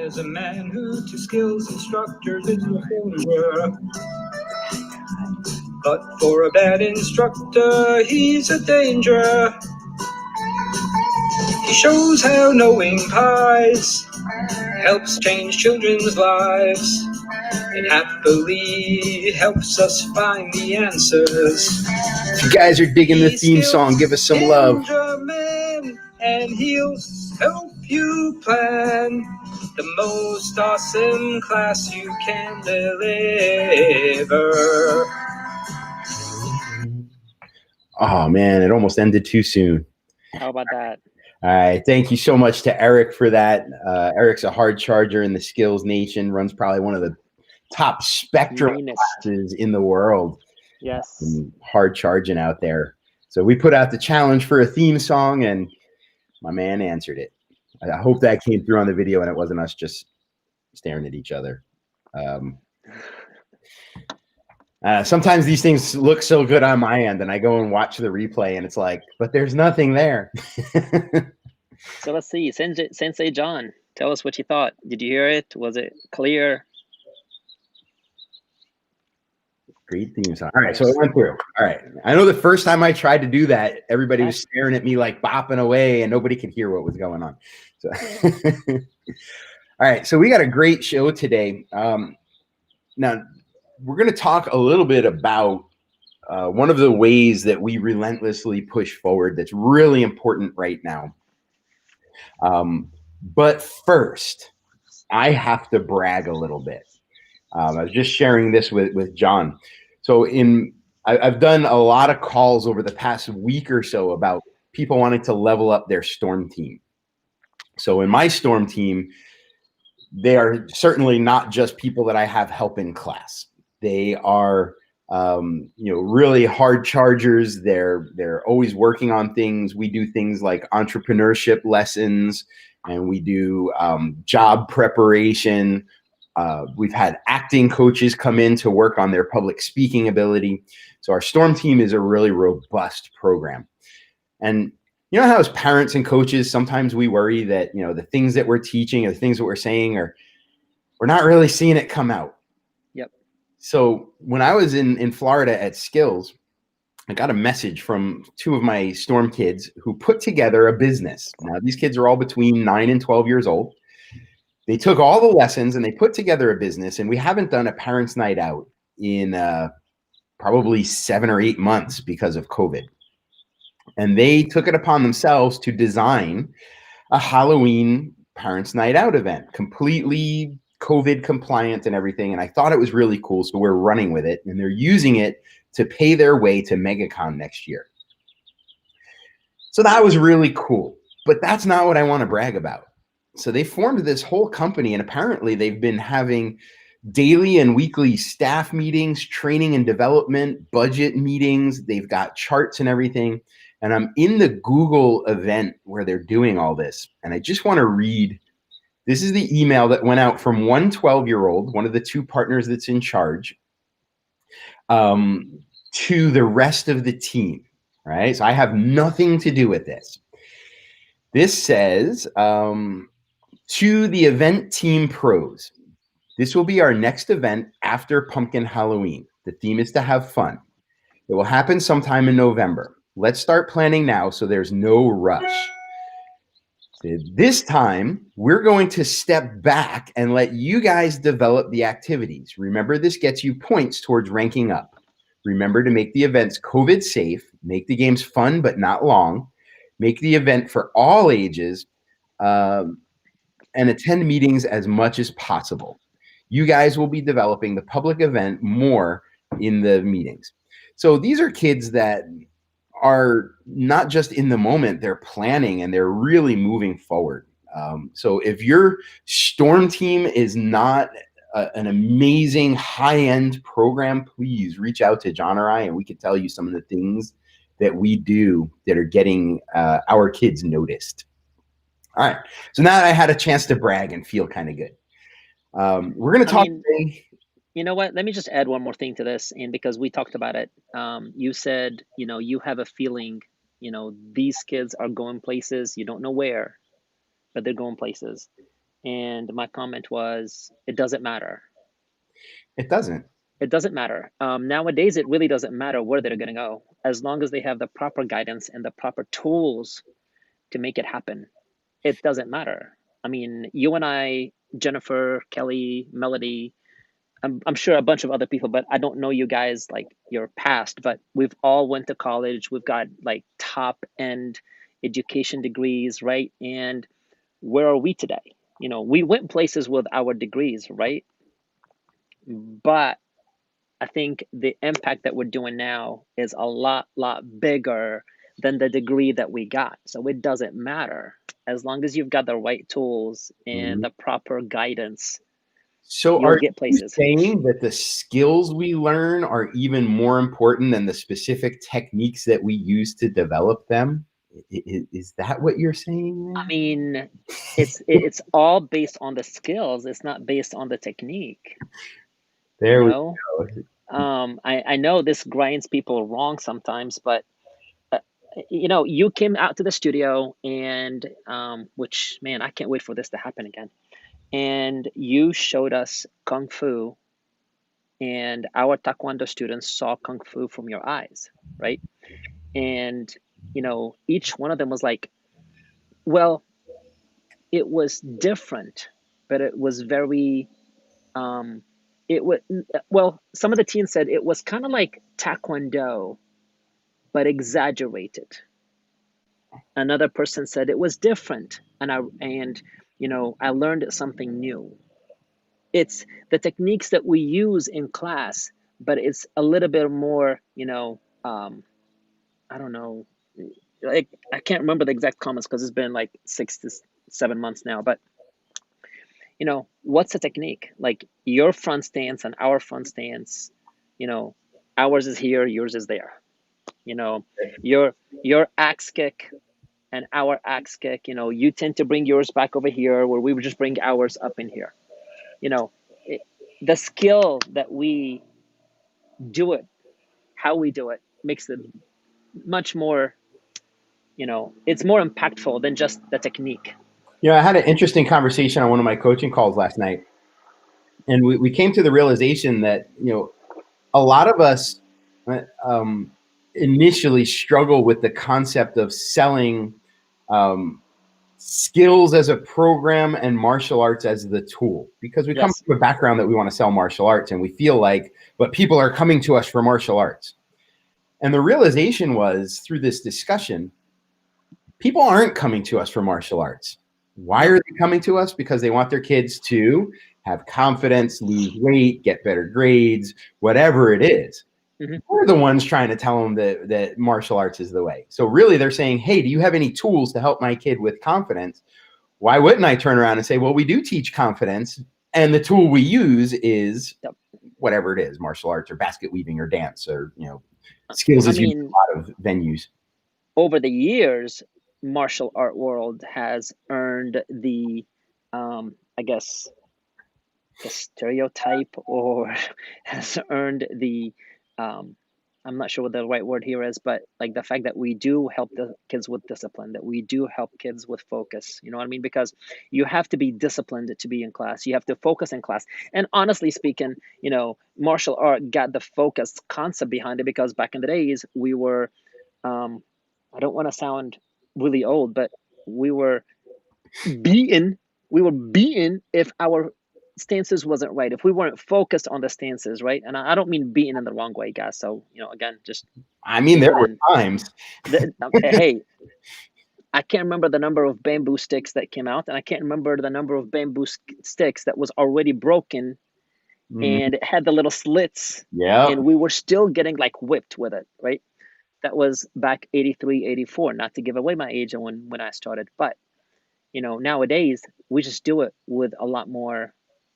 There's a man who to Skillz instructors is a follower. But for a bad instructor, he's a danger. He shows how knowing pies helps change children's lives, and happily helps us find the answers. If you guys are digging the theme song, give us some love. Man, and he'll help you plan the most awesome class you can deliver. Oh man, it almost ended too soon. How about that? All right, thank you so much to Eric for that. Eric's a hard charger in the Skillz Nation, runs probably one of the top spectrum classes in the world. Yes. Hard charging out there. So we put out the challenge for a theme song, and my man answered it. I hope that came through on the video and it wasn't us just staring at each other. Sometimes these things look so good on my end, and I go and watch the replay, and it's like, but there's nothing there. So let's see. Sensei John, tell us what you thought. Did you hear it? Was it clear? Great theme song. All right, so it went through. All right. I know the first time I tried to do that, everybody was staring at me like bopping away, and nobody could hear what was going on. So, all right, so we got a great show today. Now, we're going to talk a little bit about one of the ways that we relentlessly push forward that's really important right now. But first, I have to brag a little bit. I was just sharing this with John. So I've done a lot of calls over the past week or so about people wanting to level up their storm team. So in my storm team, they are certainly not just people that I have help in class. They are, really hard chargers. They're always working on things. We do things like entrepreneurship lessons, and we do job preparation. We've had acting coaches come in to work on their public speaking ability. So our storm team is a really robust program. And you know how as parents and coaches, sometimes we worry that, the things that we're teaching or the things that we're saying we're not really seeing it come out. Yep. So when I was in Florida at Skillz, I got a message from two of my storm kids who put together a business. Now, these kids are all between 9 and 12 years old. They took all the lessons and they put together a business, and we haven't done a parents' night out in probably 7 or 8 months because of COVID. And they took it upon themselves to design a Halloween parents' night out event, completely COVID compliant and everything. And I thought it was really cool. So we're running with it, and they're using it to pay their way to MegaCon next year. So that was really cool, but that's not what I want to brag about. So they formed this whole company, and apparently they've been having daily and weekly staff meetings, training and development, budget meetings. They've got charts and everything. And I'm in the Google event where they're doing all this. And I just want to read, this is the email that went out from one 12-year-old, one of the two partners that's in charge, to the rest of the team, right? So I have nothing to do with this. This says, to the event team pros, this will be our next event after Pumpkin Halloween. The theme is to have fun. It will happen sometime in November. Let's start planning now so there's no rush. So this time, we're going to step back and let you guys develop the activities. Remember, this gets you points towards ranking up. Remember to make the events COVID safe, make the games fun but not long, make the event for all ages, and attend meetings as much as possible. You guys will be developing the public event more in the meetings. So these are kids that are not just in the moment, they're planning and they're really moving forward. So if your storm team is not an amazing high-end program, please reach out to John or I, and we can tell you some of the things that we do that are getting our kids noticed. All right, so now that I had a chance to brag and feel kind of good, we're going to talk today. You know what? Let me just add one more thing to this, and because we talked about it, you said, you have a feeling, these kids are going places, you don't know where, but they're going places. And my comment was, it doesn't matter. It doesn't. It doesn't matter. Nowadays, it really doesn't matter where they're going to go, as long as they have the proper guidance and the proper tools to make it happen. It doesn't matter. I mean, you and I, Jennifer, Kelly, Melody, I'm sure a bunch of other people, but I don't know you guys like your past, but we've all went to college. We've got like top end education degrees, right? And where are we today? You know, we went places with our degrees, right? But I think the impact that we're doing now is a lot bigger than the degree that we got. So it doesn't matter as long as you've got the right tools and Mhm. the proper guidance, So you'll are get you places. saying that the skills we learn are even more important than the specific techniques that we use to develop them? Is that what you're saying I there? mean, it's all based on the skills. It's not based on the technique, you There we know? go. I know this grinds people wrong sometimes, but uh, you know, you came out to the studio and which man, I can't wait for this to happen again. And you showed us kung fu, and our taekwondo students saw kung fu from your eyes, right? And you know, each one of them was like, well, it was different, but it was very um it was, well, some of the teens said it was kind of like taekwondo but exaggerated. Another person said it was different, and you know, I learned something new. It's the techniques that we use in class, but it's a little bit more, you know, I don't know, like I can't remember the exact comments because it's been like 6 to 7 months now. But you know, what's the technique? Like your front stance and our front stance, you know, ours is here, yours is there. You know, your axe kick and our axe kick. You know, you tend to bring yours back over here, where we would just bring ours up in here. You know, it, the skill that we do it, how we do it, makes it much more. You know, it's more impactful than just the technique. You know, I had an interesting conversation on one of my coaching calls last night, and we came to the realization that, you know, a lot of us um, initially struggle with the concept of selling um, skills as a program and martial arts as the tool, because we come Yes. from a background that we want to sell martial arts, and we feel like, but people are coming to us for martial arts. And the realization was, through this discussion, people aren't coming to us for martial arts. Why are they coming to us? Because they want their kids to have confidence, lose weight, get better grades, whatever it is. Mm-hmm. We're the ones trying to tell them that martial arts is the way. So really they're saying, hey, do you have any tools to help my kid with confidence? Why wouldn't I turn around and say, well, we do teach confidence, and the tool we use is whatever it is, martial arts or basket weaving or dance, or, you know, skills I is used in mean, a lot of venues. over the years, martial art world has earned the, I guess, the stereotype, or has earned the, um, I'm not sure what the right word here is, but like the fact that we do help the kids with discipline, that we do help kids with focus. You know what I mean? Because you have to be disciplined to be in class. You have to focus in class. And honestly speaking, you know, martial art got the focus concept behind it because back in the days we were, um, I don't want to sound really old, but we were beaten. We were beaten if our stances wasn't right. If we weren't focused on the stances, right? And I don't mean beaten in the wrong way, guys. So you know, again, just I mean, there were amen. times. Hey, I can't remember the number of bamboo sticks that came out, and I can't remember the number of bamboo sticks that was already broken, and it had the little slits, Yeah. and we were still getting like whipped with it, right? That was back 83, 84. Not to give away my age and when I started, but you know, nowadays we just do it with a lot more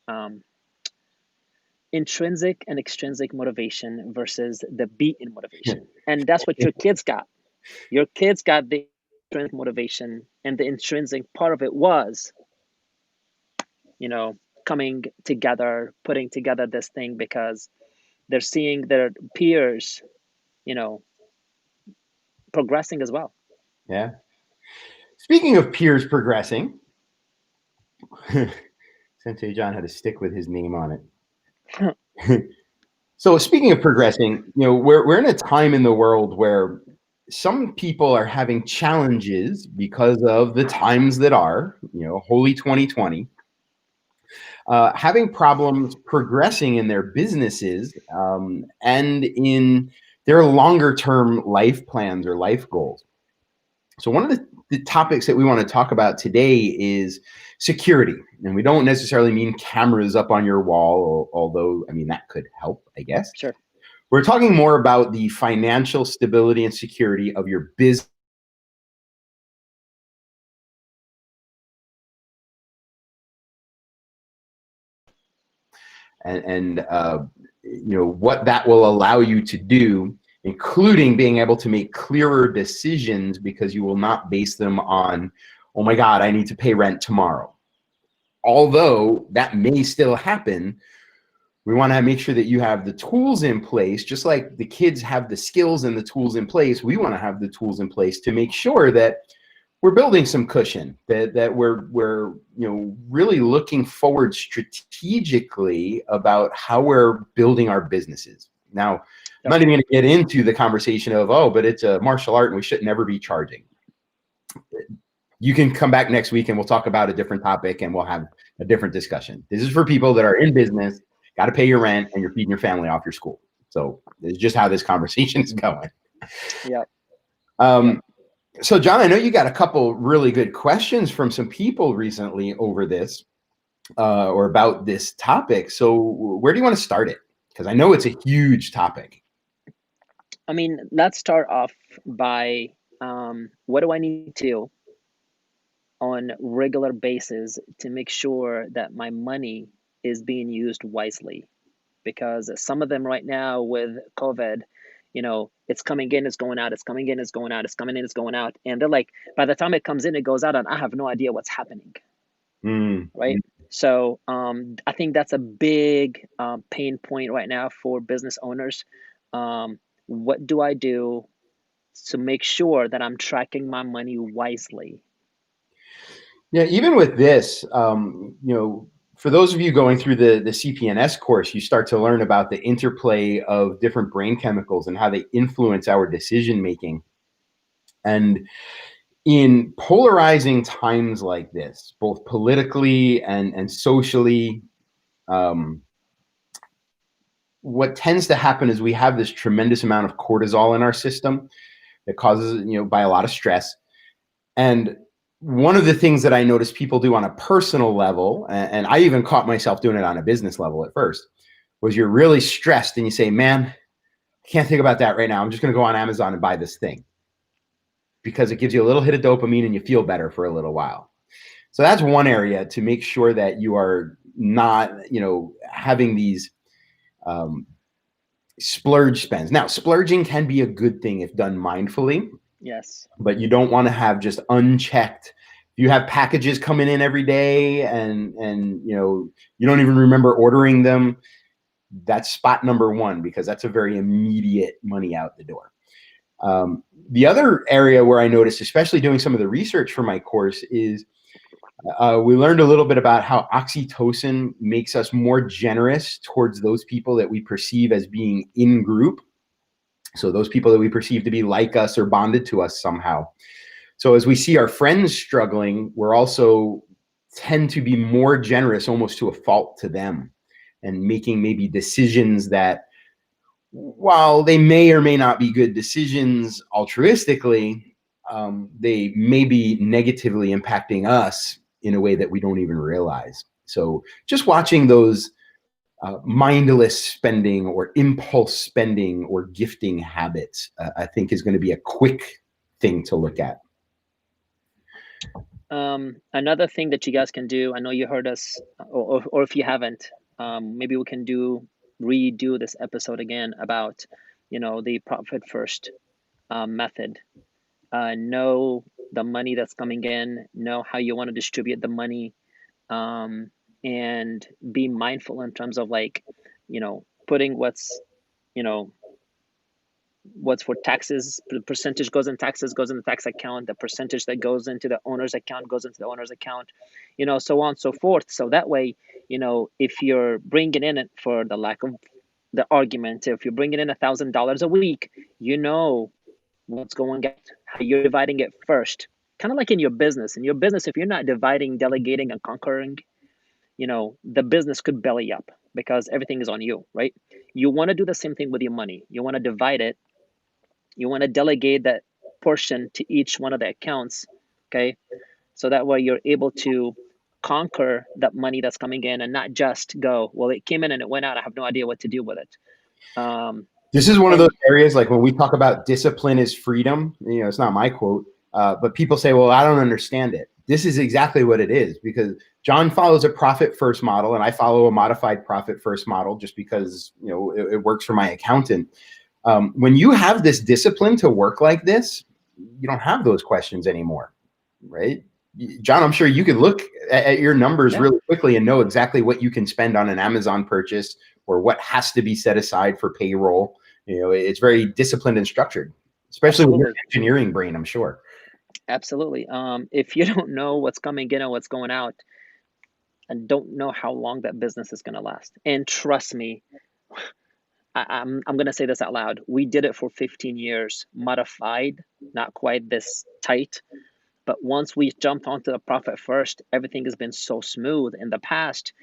um, intrinsic and extrinsic motivation versus the beat-in motivation. And that's what your kids got. Your kids got the intrinsic motivation, and the intrinsic part of it was, you know, coming together, putting together this thing because they're seeing their peers, you know, progressing as well. Yeah. Speaking of peers progressing, Sensei John had a stick with his name on it. So speaking of progressing, we're in a time in the world where some people are having challenges because of the times that are, holy 2020, having problems progressing in their businesses and in their longer term life plans or life goals. So one of the topics that we want to talk about today is security. And we don't necessarily mean cameras up on your wall, although, that could help, I guess. Sure. We're talking more about the financial stability and security of your business. And what that will allow you to do, including being able to make clearer decisions, because you will not base them on, oh my God, I need to pay rent tomorrow. Although that may still happen, we want to make sure that you have the tools in place, just like the kids have the skills and the tools in place. We want to have the tools in place to make sure that we're building some cushion, that we're really looking forward strategically about how we're building our businesses. Now, I'm not even going to get into the conversation of, but it's a martial art and we should never be charging. You can come back next week and we'll talk about a different topic and we'll have a different discussion. This is for people that are in business, got to pay your rent, and you're feeding your family off your school. So it's just how this conversation is going. Yeah. So John, I know you got a couple really good questions from some people recently over this or about this topic. So where do you want to start it? Because I know it's a huge topic. Let's start off by what do I need to do on regular basis to make sure that my money is being used wisely? Because some of them right now with COVID, it's coming in, it's going out, it's coming in, it's going out, it's coming in, it's going out. And they're like, by the time it comes in, it goes out, and I have no idea what's happening. Right? So I think that's a big pain point right now for business owners. What do I do to make sure that I'm tracking my money wisely? Yeah, even with this, for those of you going through the CPNS course, you start to learn about the interplay of different brain chemicals and how they influence our decision making. And in polarizing times like this, both politically and socially, what tends to happen is we have this tremendous amount of cortisol in our system that causes, by a lot of stress. And one of the things that I noticed people do on a personal level, and I even caught myself doing it on a business level at first, was you're really stressed and you say, man, I can't think about that right now. I'm just going to go on Amazon and buy this thing, because it gives you a little hit of dopamine and you feel better for a little while. So that's one area to make sure that you are not, having these splurge spends. Now, splurging can be a good thing if done mindfully. Yes. But you don't want to have just unchecked. You have packages coming in every day and you don't even remember ordering them. That's spot number one, because that's a very immediate money out the door. The other area where I noticed, especially doing some of the research for my course, is we learned a little bit about how oxytocin makes us more generous towards those people that we perceive as being in group. So those people that we perceive to be like us or bonded to us somehow. So as we see our friends struggling, we're also tend to be more generous, almost to a fault to them, and making maybe decisions that, while they may or may not be good decisions altruistically, they may be negatively impacting us in a way that we don't even realize. So just watching those mindless spending or impulse spending or gifting habits, I think is going to be a quick thing to look at. Another thing that you guys can do, I know you heard us, or if you haven't, maybe we can redo this episode again about, the profit first method. Know the money that's coming in, know how you want to distribute the money, and be mindful in terms of putting what's, what's for taxes, the percentage goes in taxes, goes in the tax account, the percentage that goes into the owner's account goes into the owner's account, so on and so forth. So that way, if you're bringing in it, for the lack of the argument, if you're bringing in $1,000 a week, what's going out, how you're dividing it first. Kind of like in your business. In your business, if you're not dividing, delegating, and conquering, the business could belly up because everything is on you, right? You want to do the same thing with your money. You want to divide it. You want to delegate that portion to each one of the accounts, okay? So that way you're able to conquer that money that's coming in and not just go, well, it came in and it went out. I have no idea what to do with it. This is one of those areas, like when we talk about discipline is freedom, it's not my quote, but people say, well, I don't understand it. This is exactly what it is, because John follows a profit first model and I follow a modified profit first model just because, it works for my accountant. When you have this discipline to work like this, you don't have those questions anymore, right? John, I'm sure you could look at your numbers really quickly and know exactly what you can spend on an Amazon purchase or what has to be set aside for payroll. It's very disciplined and structured, especially with your engineering brain, I'm sure. Absolutely. If you don't know what's coming in and what's going out, and don't know how long that business is going to last. And trust me, I'm going to say this out loud. We did it for 15 years, modified, not quite this tight. But once we jumped onto the profit first, everything has been so smooth. In the past,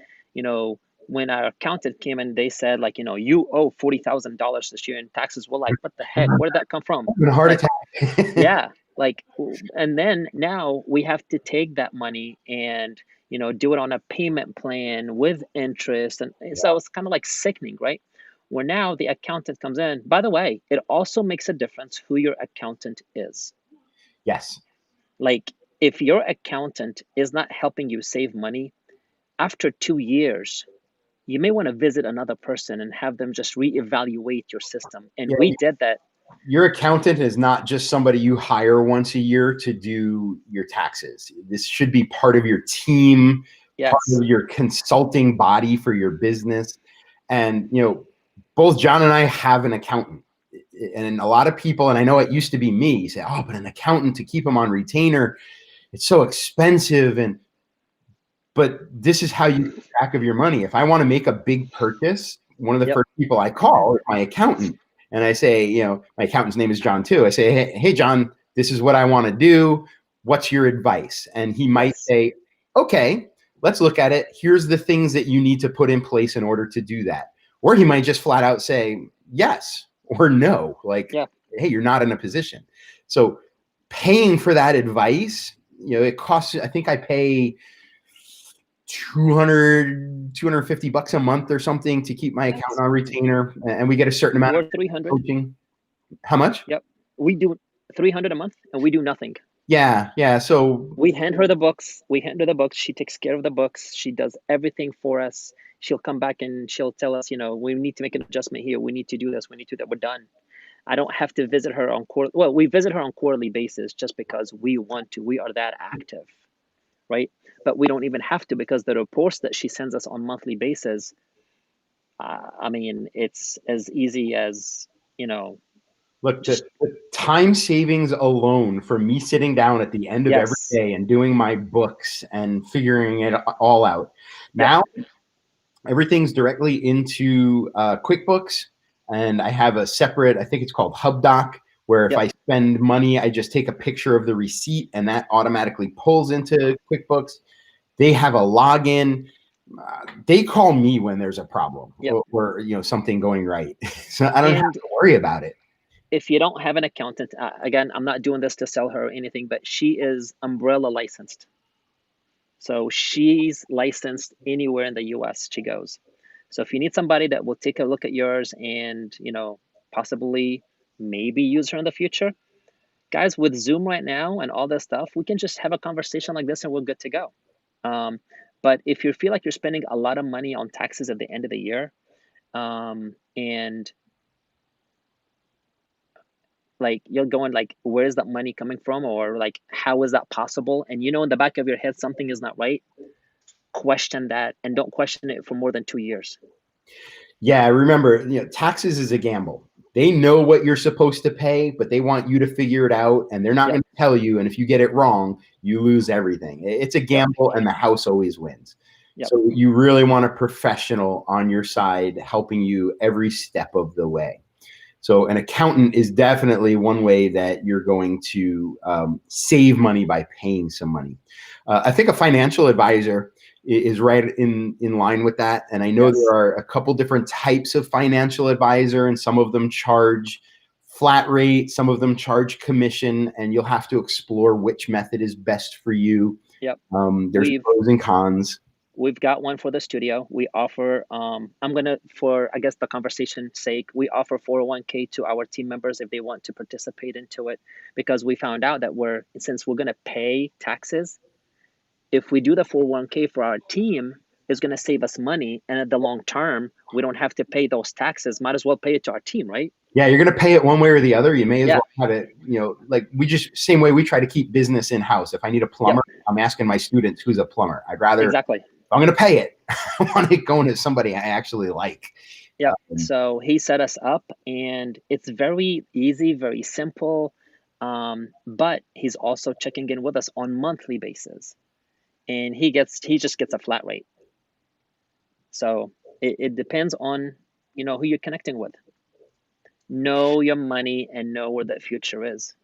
when our accountant came in, they said, like, you owe $40,000 this year in taxes. We're like, what the heck? Where did that come from? A heart attack. Yeah. And then now we have to take that money and, do it on a payment plan with interest. And so it's kind of like sickening, right? Where now the accountant comes in. By the way, it also makes a difference who your accountant is. Yes. Like, if your accountant is not helping you save money, after 2 years, you may want to visit another person and have them just reevaluate your system. And we did that. Your accountant is not just somebody you hire once a year to do your taxes. This should be part of your team, part of your consulting body for your business. And, both John and I have an accountant. And a lot of people, and I know it used to be me, say, oh, but an accountant, to keep them on retainer, it's so expensive. But this is how you keep track of your money. If I want to make a big purchase, one of the first people I call is my accountant. And I say, my accountant's name is John too. I say, hey, John, this is what I want to do. What's your advice? And he might say, okay, let's look at it. Here's the things that you need to put in place in order to do that. Or he might just flat out say yes or no, like, hey, you're not in a position. So paying for that advice, it costs, I think I pay $250 a month or something to keep my account on retainer, and we get a certain amount of 300 coaching. How much? Yep. We do $300 a month and we do nothing. Yeah. So we hand her the books. She takes care of the books. She does everything for us. She'll come back and she'll tell us, we need to make an adjustment here. We need to do this. We need to do that. We're done. I don't have to visit her on we visit her on quarterly basis just because we want to. We are that active, right? But we don't even have to, because the reports that she sends us on monthly basis, it's as easy as, Look, the time savings alone for me sitting down at the end of every day and doing my books and figuring it all out. Now, everything's directly into QuickBooks, and I have a separate, I think it's called HubDoc, where if I spend money, I just take a picture of the receipt and that automatically pulls into QuickBooks. They have a login. They call me when there's a problem or something going right. So I don't have to worry about it. If you don't have an accountant, again, I'm not doing this to sell her or anything, but she is umbrella licensed. So she's licensed anywhere in the US she goes. So if you need somebody that will take a look at yours and, possibly maybe use her in the future, guys, with Zoom right now and all this stuff, we can just have a conversation like this and we're good to go. But if you feel like you're spending a lot of money on taxes at the end of the year, and like you're going like, where's that money coming from? Or like, how is that possible? And in the back of your head, something is not right. Question that, and don't question it for more than 2 years. Yeah, remember, taxes is a gamble. They know what you're supposed to pay, but they want you to figure it out, and they're not going to tell you. And if you get it wrong, you lose everything. It's a gamble, and the house always wins. So you really want a professional on your side helping you every step of the way. So an accountant is definitely one way that you're going to save money by paying some money. I think a financial advisor is right in line with that. And I know there are a couple different types of financial advisor, and some of them charge flat rate, some of them charge commission, and you'll have to explore which method is best for you. There's pros and cons. We've got one for the studio. We offer, for, I guess, the conversation's sake, we offer 401k to our team members if they want to participate into it, because we found out that since we're going to pay taxes, if we do the 401k for our team, it's going to save us money. And at the long term, we don't have to pay those taxes. Might as well pay it to our team, right? Yeah, you're going to pay it one way or the other. You may as well have it, like same way we try to keep business in-house. If I need a plumber, I'm asking my students who's a plumber. I'd rather, I'm going to pay it. I want it going to somebody I actually like. So he set us up, and it's very easy, very simple. But he's also checking in with us on monthly basis, and he just gets a flat rate. So it depends on, who you're connecting with. Know your money and know where the future is.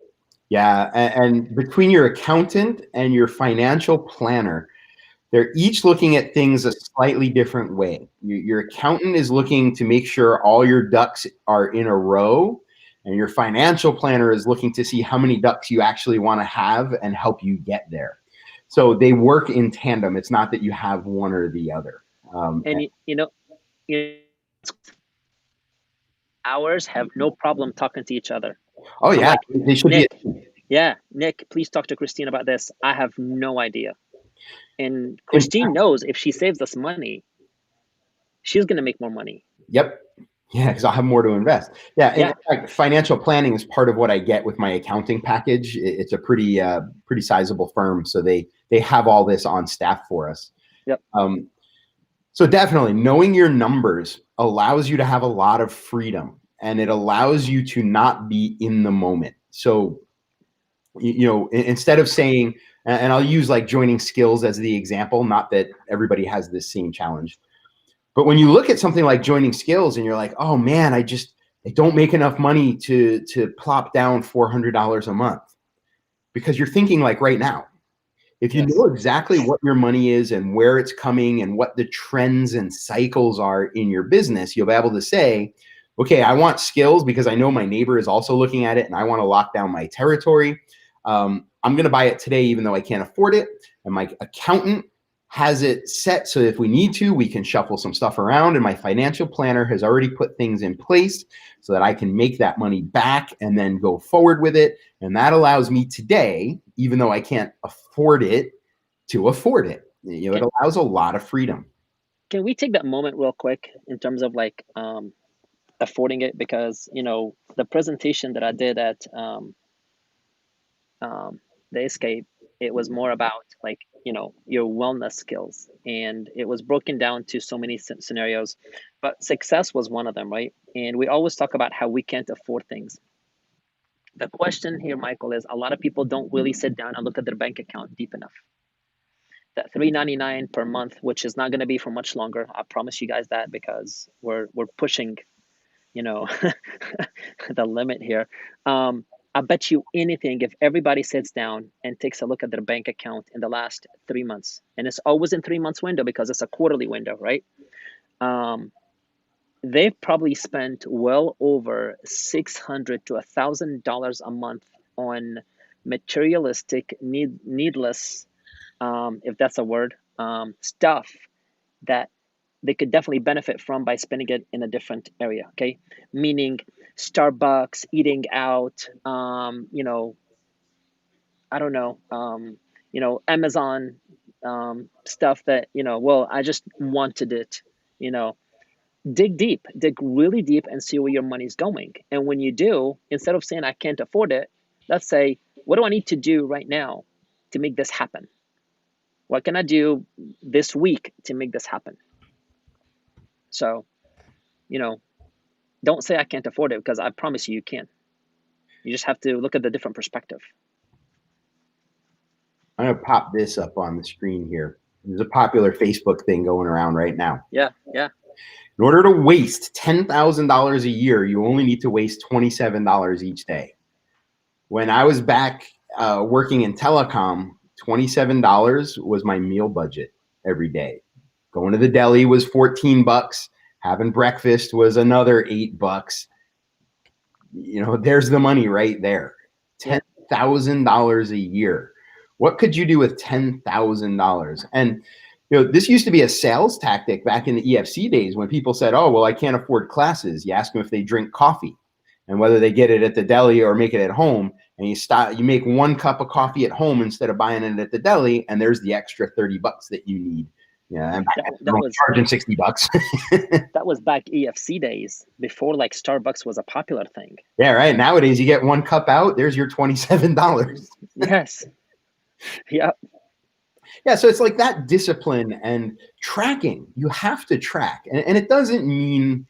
Yeah. And between your accountant and your financial planner, they're each looking at things a slightly different way. Your accountant is looking to make sure all your ducks are in a row, and your financial planner is looking to see how many ducks you actually want to have and help you get there. So they work in tandem. It's not that you have one or the other. Ours have no problem talking to each other. Oh, yeah. They should Nick, Nick, please talk to Christine about this. I have no idea. And Christine knows if she saves us money, she's going to make more money. Yep. Yeah, because I'll have more to invest. Yeah. In fact, financial planning is part of what I get with my accounting package. It's a pretty sizable firm. So they have all this on staff for us. So definitely knowing your numbers allows you to have a lot of freedom, and it allows you to not be in the moment. So, instead of saying, and I'll use like joining Skillz as the example, not that everybody has this same challenge, but when you look at something like joining Skillz and you're like, oh man, I don't make enough money to plop down $400 a month, because you're thinking like right now. If you know exactly what your money is and where it's coming and what the trends and cycles are in your business, you'll be able to say, okay, I want Skillz because I know my neighbor is also looking at it and I want to lock down my territory. I'm going to buy it today, even though I can't afford it. And my accountant has it set so if we need to, we can shuffle some stuff around. And my financial planner has already put things in place so that I can make that money back and then go forward with it. And that allows me today, even though I can't afford it, to afford it. It allows a lot of freedom. Can we take that moment real quick in terms of like affording it? Because, the presentation that I did at the Escape, it was more about like, your wellness skills, and it was broken down to so many scenarios, but success was one of them, right? And we always talk about how we can't afford things. The question here, Michael, is a lot of people don't really sit down and look at their bank account deep enough. That $3.99 per month, which is not going to be for much longer, I promise you guys that, because we're pushing, the limit here. I bet you anything, if everybody sits down and takes a look at their bank account in the last 3 months, and it's always in 3 months window because it's a quarterly window, right? They've probably spent well over $600 to $1,000 a month on materialistic, needless, if that's a word, stuff that they could definitely benefit from by spending it in a different area. Okay, meaning Starbucks, eating out, I don't know, Amazon, stuff that, I just wanted it, dig really deep and see where your money's going. And when you do, instead of saying I can't afford it, let's say, what do I need to do right now to make this happen? What can I do this week to make this happen? So, don't say I can't afford it, because I promise you, you can. You just have to look at the different perspective. I'm going to pop this up on the screen here. There's a popular Facebook thing going around right now. Yeah. In order to waste $10,000 a year, you only need to waste $27 each day. When I was back working in telecom, $27 was my meal budget every day. Going to the deli was $14. Having breakfast was another $8. There's the money right there. $10,000 a year. What could you do with $10,000? And this used to be a sales tactic back in the EFC days when people said, oh, well, I can't afford classes. You ask them if they drink coffee and whether they get it at the deli or make it at home. And you make 1 cup of coffee at home instead of buying it at the deli. And there's the extra $30 that you need. Yeah, and that was charging $60. That was back EFC days, before like Starbucks was a popular thing. Yeah, right. Nowadays, you get 1 cup out, there's your $27. Yes. Yep. Yeah, so it's like that discipline and tracking. You have to track. And it doesn't mean,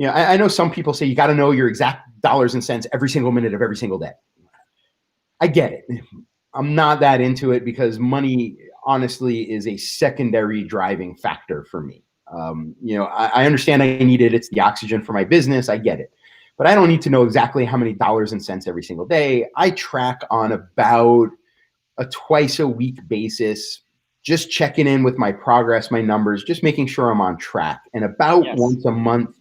I know some people say you got to know your exact dollars and cents every single minute of every single day. I get it. I'm not that into it because money, honestly, is a secondary driving factor for me. I understand I need it. It's the oxygen for my business. I get it. But I don't need to know exactly how many dollars and cents every single day. I track on about a twice a week basis, just checking in with my progress, my numbers, just making sure I'm on track. And about once a month,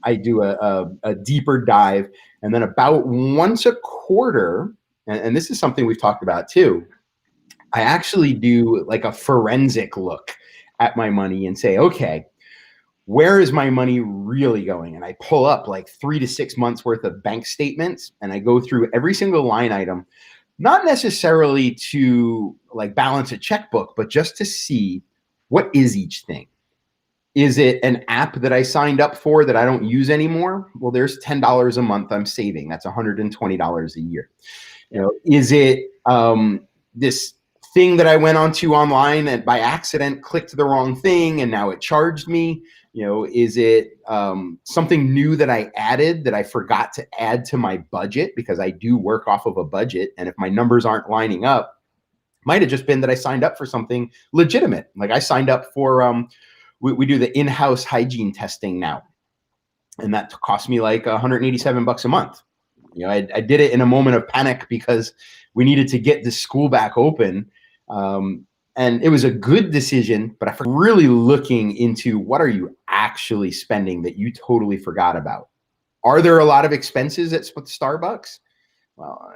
I do a deeper dive. And then about once a quarter, and this is something we've talked about too, I actually do like a forensic look at my money and say, okay, where is my money really going? And I pull up like 3 to 6 months worth of bank statements and I go through every single line item, not necessarily to like balance a checkbook, but just to see what is each thing. Is it an app that I signed up for that I don't use anymore? Well, there's $10 a month I'm saving. That's $120 a year. Is it this thing that I went onto online and by accident clicked the wrong thing and now it charged me? Is it something new that I added that I forgot to add to my budget, because I do work off of a budget, and if my numbers aren't lining up, might have just been that I signed up for something legitimate. Like I signed up for we do the in-house hygiene testing now, and that cost me like $187 a month. I did it in a moment of panic because we needed to get the school back open. And it was a good decision, but I'm really looking into what are you actually spending that you totally forgot about. Are there a lot of expenses at Starbucks? Well,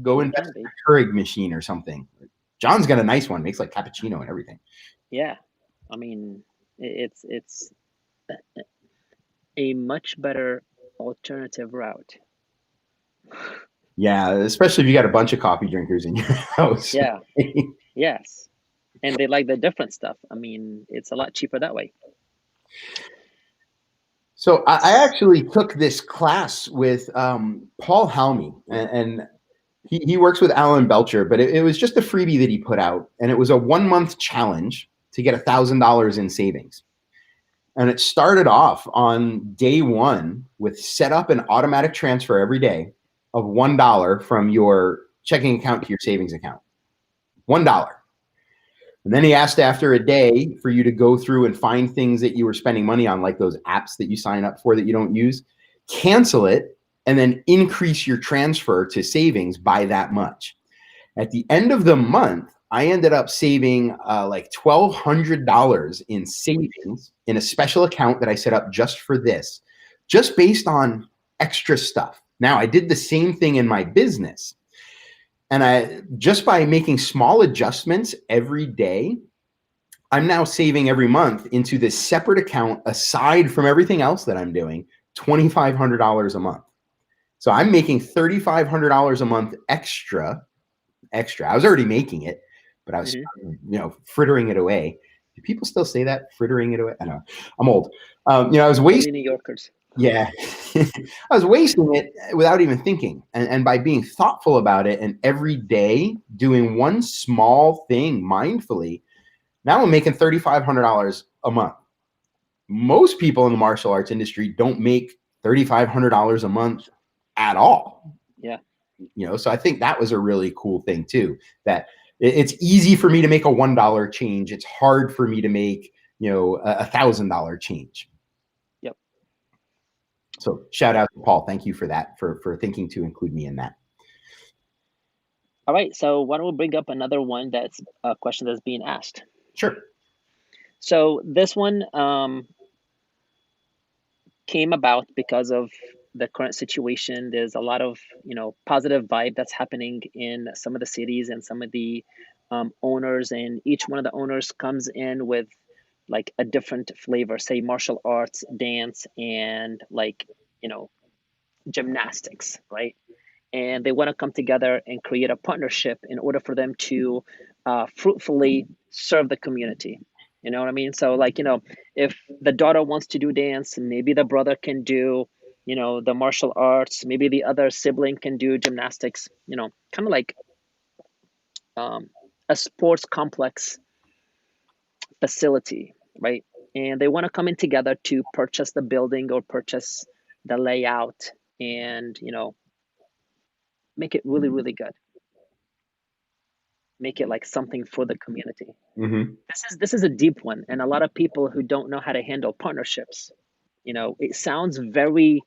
go invest in a Keurig machine or something. John's got a nice one, makes like cappuccino and everything. Yeah, I mean, it's a much better alternative route. Yeah, especially if you got a bunch of coffee drinkers in your house. Yeah. Yes. And they like the different stuff. I mean, it's a lot cheaper that way. So I actually took this class with Paul Halmy, and he works with Alan Belcher, but it was just a freebie that he put out, and it was a 1-month challenge to get $1,000 in savings. And it started off on day 1 with set up an automatic transfer every day of $1 from your checking account to your savings account. $1. And then he asked after a day for you to go through and find things that you were spending money on, like those apps that you sign up for that you don't use, cancel it, and then increase your transfer to savings by that much. At the end of the month, I ended up saving like $1,200 in savings in a special account that I set up just for this, just based on extra stuff. Now, I did the same thing in my business. And I just by making small adjustments every day, I'm now saving every month into this separate account, aside from everything else that I'm doing, $2,500 a month. So I'm making $3,500 a month extra. I was already making it, but I was, frittering it away. Do people still say that? Frittering it away? I know. I'm old. I was wasting New Yorkers. Yeah, I was wasting it without even thinking. And by being thoughtful about it and every day doing one small thing mindfully, now I'm making $3,500 a month. Most people in the martial arts industry don't make $3,500 a month at all. Yeah. So I think that was a really cool thing too, that it's easy for me to make a $1 change. It's hard for me to make, $1,000 change. Yep. So shout out to Paul. Thank you for that, for thinking to include me in that. All right. So why don't we bring up another one that's a question that's being asked? Sure. So this one came about because of the current situation. There's a lot of positive vibe that's happening in some of the cities and some of the owners, and each one of the owners comes in with like a different flavor, say martial arts, dance, and gymnastics, right? And they want to come together and create a partnership in order for them to fruitfully serve the community. You know what I mean? So if the daughter wants to do dance, maybe the brother can do the martial arts, maybe the other sibling can do gymnastics, kind of like a sports complex facility, right? And they want to come in together to purchase the building or purchase the layout and make it really, really good. Make it like something for the community. Mm-hmm. This is a deep one, and a lot of people who don't know how to handle partnerships, it sounds very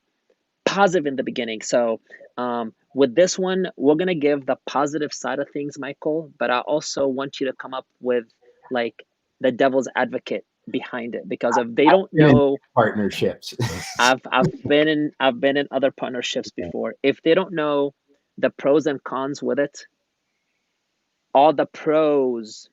positive in the beginning. So with this one, we're gonna give the positive side of things, Michael, but I also want you to come up with like the devil's advocate behind it, because if they don't know partnerships, I've been in other partnerships before. If they don't know the pros and cons with it, all the pros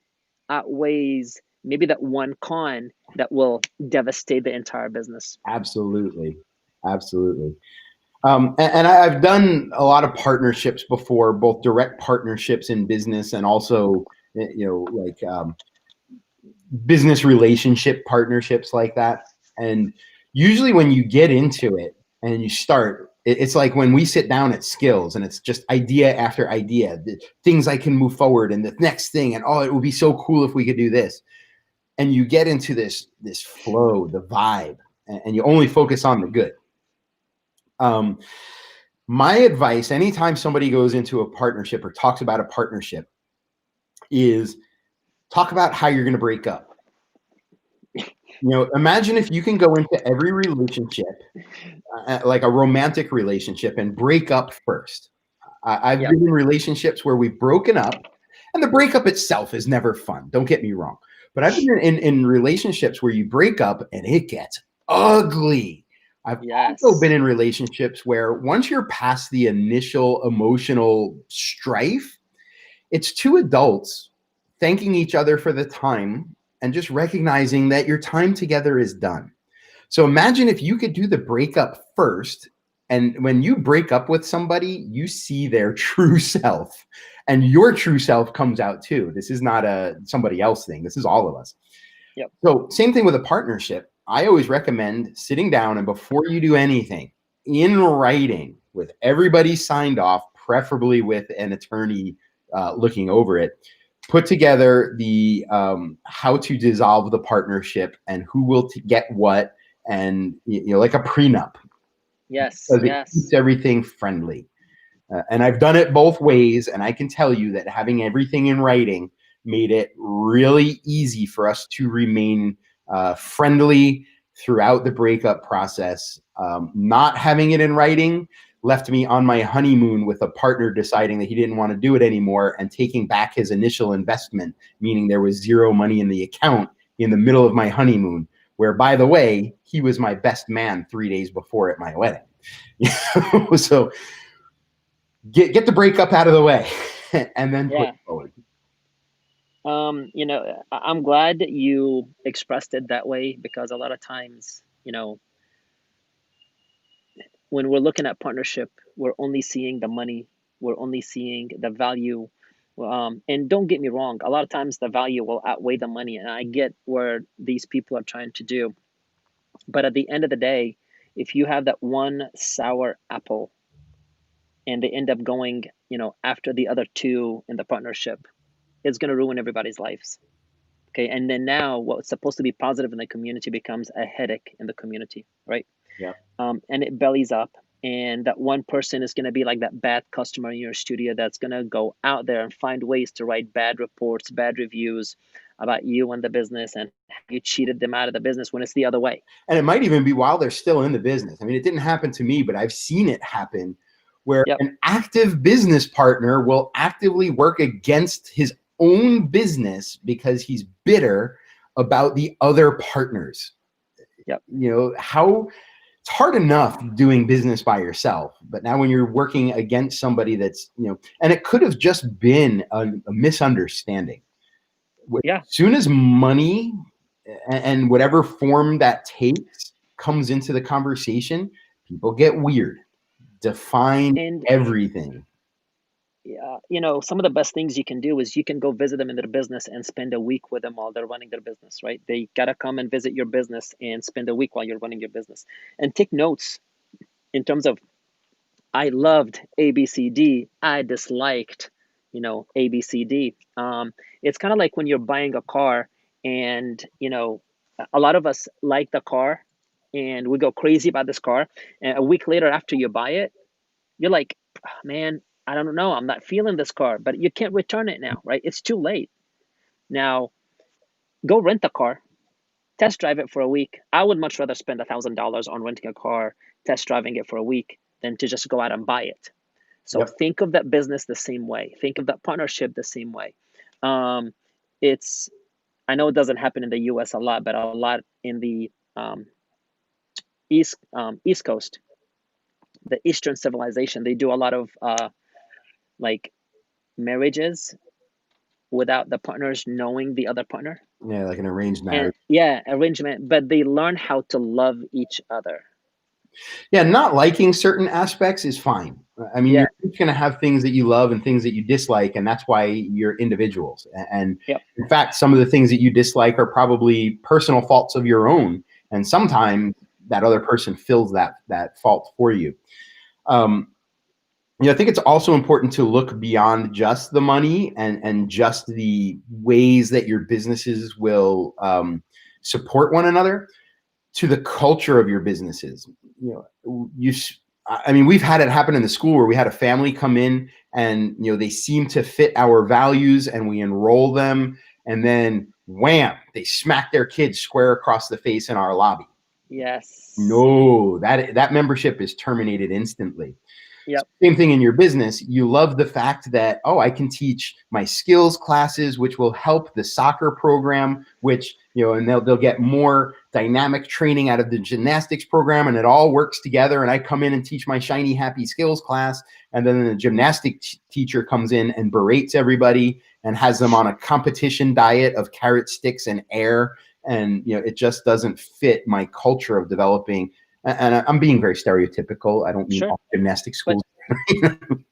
outweighs maybe that one con that will devastate the entire business. Absolutely. And I've done a lot of partnerships before, both direct partnerships in business and also, business relationship partnerships like that. And usually when you get into it and you start, it's like when we sit down at Skillz and it's just idea after idea, the things I can move forward and the next thing, and it would be so cool if we could do this. And you get into this flow, the vibe, and you only focus on the good. My advice, anytime somebody goes into a partnership or talks about a partnership, is talk about how you're going to break up. Imagine if you can go into every relationship, like a romantic relationship, and break up first. I've been in relationships where we've broken up, and the breakup itself is never fun. Don't get me wrong. But I've been in relationships where you break up and it gets ugly. I've also been in relationships where once you're past the initial emotional strife, it's two adults thanking each other for the time and just recognizing that your time together is done. So imagine if you could do the breakup first, and when you break up with somebody, you see their true self, and your true self comes out too. This is not a somebody else thing. This is all of us. Yep. So same thing with a partnership. I always recommend sitting down and before you do anything, in writing with everybody signed off, preferably with an attorney looking over it, put together the how to dissolve the partnership and who will get what, and like a prenup. Yes. Because it keeps everything friendly. And I've done it both ways, and I can tell you that having everything in writing made it really easy for us to remain friendly throughout the breakup process. Not having it in writing left me on my honeymoon with a partner deciding that he didn't want to do it anymore and taking back his initial investment, meaning there was zero money in the account in the middle of my honeymoon, where, by the way, he was my best man 3 days before at my wedding. So get the breakup out of the way and then put it forward. I'm glad that you expressed it that way, because a lot of times, when we're looking at partnership, we're only seeing the money, we're only seeing the value. And don't get me wrong, a lot of times the value will outweigh the money, and I get where these people are trying to do. But at the end of the day, if you have that one sour apple and they end up going, after the other two in the partnership, it's going to ruin everybody's lives. Okay. And then now what's supposed to be positive in the community becomes a headache in the community, right? Yeah. And it bellies up. And that one person is going to be like that bad customer in your studio that's going to go out there and find ways to write bad reports, bad reviews about you and the business, and you cheated them out of the business when it's the other way. And it might even be while they're still in the business. I mean, it didn't happen to me, but I've seen it happen where Yep. an active business partner will actively work against his own business because he's bitter about the other partners. Yep. You know, how it's hard enough doing business by yourself, but now when you're working against somebody that's, you know, and it could have just been a misunderstanding. Yeah. As soon as money and whatever form that takes comes into the conversation, people get weird, define And everything. you know, some of the best things you can do is you can go visit them in their business and spend a week with them while they're running their business, right? They got to come and visit your business and spend a week while you're running your business, and take notes in terms of, I loved ABCD, I disliked, you know, ABCD. It's kind of like when you're buying a car, and, you know, a lot of us like the car and we go crazy about this car. And a week later, after you buy it, you're like, "Oh, man, I don't know, I'm not feeling this car," but you can't return it now, right? It's too late. Now, go rent the car, test drive it for a week. I would much rather spend $1,000 on renting a car, test driving it for a week, than to just go out and buy it. So Yep. think of that business the same way. Think of that partnership the same way. It's, I know it doesn't happen in the U.S. a lot, but a lot in the East Coast, the Eastern civilization, they do a lot of like marriages without the partners knowing the other partner. Yeah, like an arranged And marriage. yeah, arrangement, but they learn how to love each other. Yeah, not liking certain aspects is fine. I mean, Yeah. you're going to have things that you love and things that you dislike, and that's why you're individuals. And Yep. in fact, some of the things that you dislike are probably personal faults of your own, and sometimes that other person fills that fault for you. You know, I think it's also important to look beyond just the money and just the ways that your businesses will support one another, to the culture of your businesses. You know, I mean, we've had it happen in the school where we had a family come in and, you know, they seem to fit our values and we enroll them, and then wham, they smack their kids square across the face in our lobby. Yes. No, that membership is terminated instantly. Yep. Same thing in your business. You love the fact that, oh, I can teach my skills classes, which will help the soccer program, which, you know, and they'll get more dynamic training out of the gymnastics program, and it all works together. And I come in and teach my shiny, happy skills class, and then the gymnastic teacher comes in and berates everybody and has them on a competition diet of carrot sticks and air. And, you know, it just doesn't fit my culture of developing. And I'm being very stereotypical. I don't mean Sure. all gymnastic schools.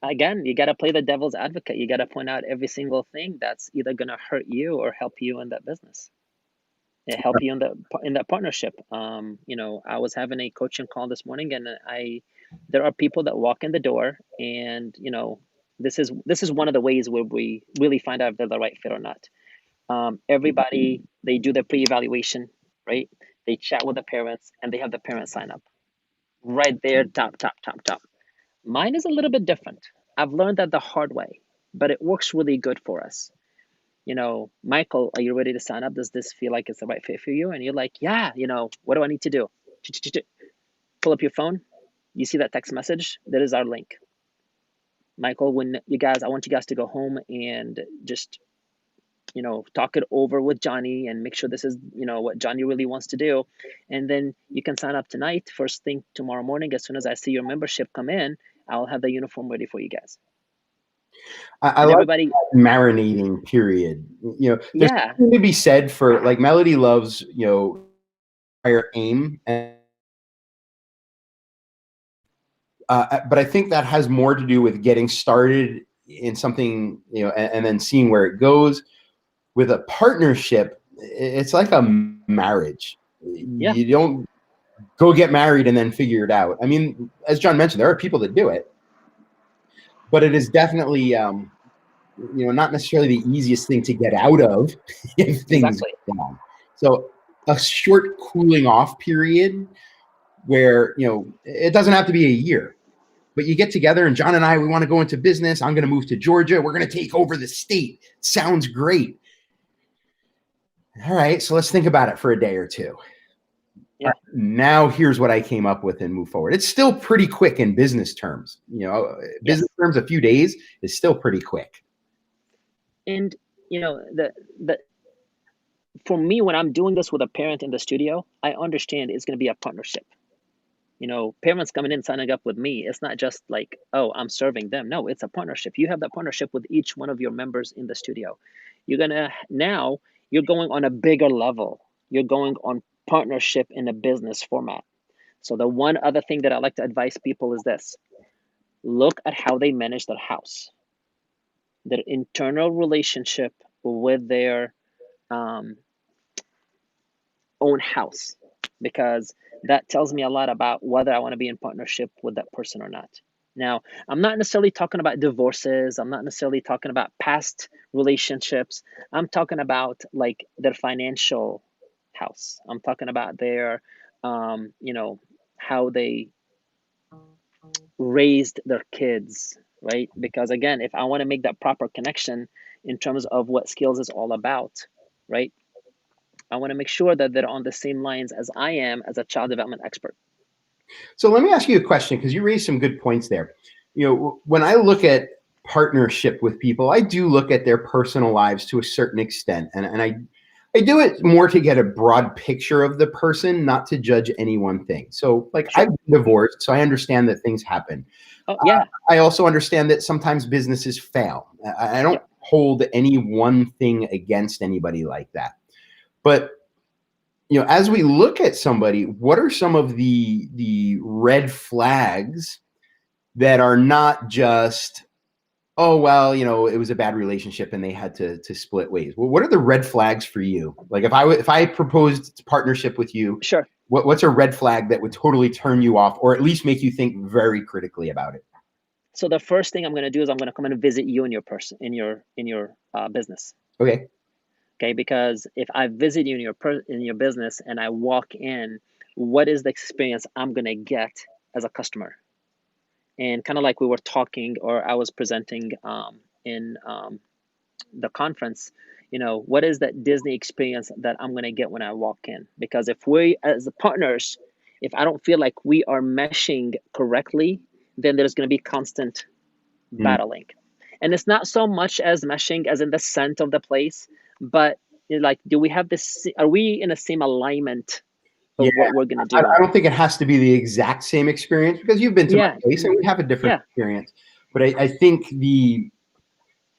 Again, you got to play the devil's advocate. You got to point out every single thing that's either going to hurt you or help you in that business. It help you in that partnership. You know, I was having a coaching call this morning, and there are people that walk in the door, and, you know, this is one of the ways where we really find out if they're the right fit or not. Everybody, they do their pre-evaluation, right? They chat with the parents, and they have the parents sign up right there, top. Mine is a little bit different. I've learned that the hard way, but it works really good for us. You know, Michael, are you ready to sign up? Does this feel like it's the right fit for you? And you're like, yeah, you know, what do I need to do? Pull up your phone. You see that text message? That is our link. Michael, I want you guys to go home and just, you know, talk it over with Johnny and make sure this is, you know, what Johnny really wants to do. And then you can sign up tonight. First thing tomorrow morning, as soon as I see your membership come in, I'll have the uniform ready for you guys. I love everybody marinating period. You know, there's something to be said for, like, Melody loves, you know, higher aim. But I think that has more to do with getting started in something, you know, and then seeing where it goes. With a partnership, it's like a marriage. Yeah. You don't go get married and then figure it out. I mean, as John mentioned, there are people that do it, but it is definitely, you know, not necessarily the easiest thing to get out of if things go wrong. So a short cooling off period where, it doesn't have to be a year, but you get together and John and I, we want to go into business. I'm going to move to Georgia. We're going to take over the state. Sounds great. All right. So let's think about it for a day or two. Yeah. Now here's what I came up with and move forward. It's still pretty quick in business terms. Business terms, a few days is still pretty quick. And for me, when I'm doing this with a parent in the studio, I understand it's going to be a partnership. Parents coming in, signing up with me, it's not just like, oh, I'm serving them. No, it's a partnership. You have that partnership with each one of your members in the studio. You're going on a bigger level. You're going on partnership in a business format. So the one other thing that I like to advise people is this: look at how they manage their house, their internal relationship with their own house, because that tells me a lot about whether I want to be in partnership with that person or not. Now, I'm not necessarily talking about divorces. I'm not necessarily talking about past relationships. I'm talking about like their financial house. I'm talking about their, how they raised their kids, right? Because again, if I want to make that proper connection in terms of what Skillz is all about, right? I want to make sure that they're on the same lines as I am as a child development expert. So let me ask you a question, because you raised some good points there. When I look at partnership with people, I do look at their personal lives to a certain extent. And I do it more to get a broad picture of the person, not to judge any one thing. So like, sure. I've been divorced, so I understand that things happen. Oh, yeah. I also understand that sometimes businesses fail. I don't hold any one thing against anybody like that. But as we look at somebody, what are some of the red flags that are not just, oh, well, it was a bad relationship and they had to split ways? Well, what are the red flags for you? Like if I proposed partnership with you, sure. What's a red flag that would totally turn you off, or at least make you think very critically about it? So the first thing I'm going to do is I'm going to come and visit you in your business. Okay. Okay, because if I visit you in your business and I walk in, what is the experience I'm going to get as a customer? And kind of like we were talking, or I was presenting in the conference, what is that Disney experience that I'm going to get when I walk in? Because if we, as partners, if I don't feel like we are meshing correctly, then there's going to be constant battling. And it's not so much as meshing as in the scent of the place, but like, do we have this? Are we in the same alignment of what we're going to do? I don't think it has to be the exact same experience, because you've been to my place and we have a different experience. But I think the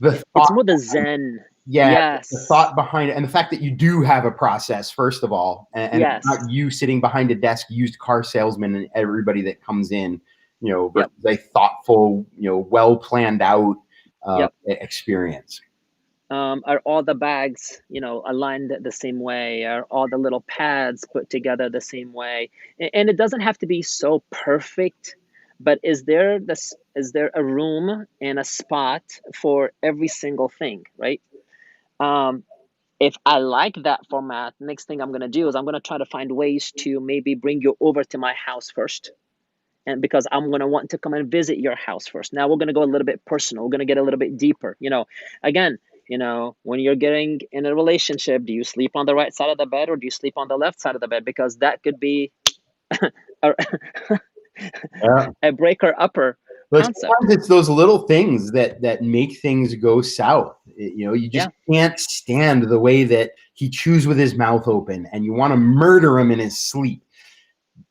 thought, it's more the zen. Yes. The thought behind it, and the fact that you do have a process, first of all, and it's not you sitting behind a desk, used car salesman, and everybody that comes in, versus a thoughtful, well planned out experience. Are all the bags, aligned the same way? Are all the little pads put together the same way? And it doesn't have to be so perfect, but is there a room and a spot for every single thing, right? If I like that format, next thing I'm going to do is I'm going to try to find ways to maybe bring you over to my house first. And because I'm going to want to come and visit your house first. Now we're going to go a little bit personal. We're going to get a little bit deeper. Again, when you're getting in a relationship, do you sleep on the right side of the bed or do you sleep on the left side of the bed? Because that could be a breaker upper concept. Sometimes it's those little things that make things go south. You just can't stand the way that he chews with his mouth open, and you want to murder him in his sleep.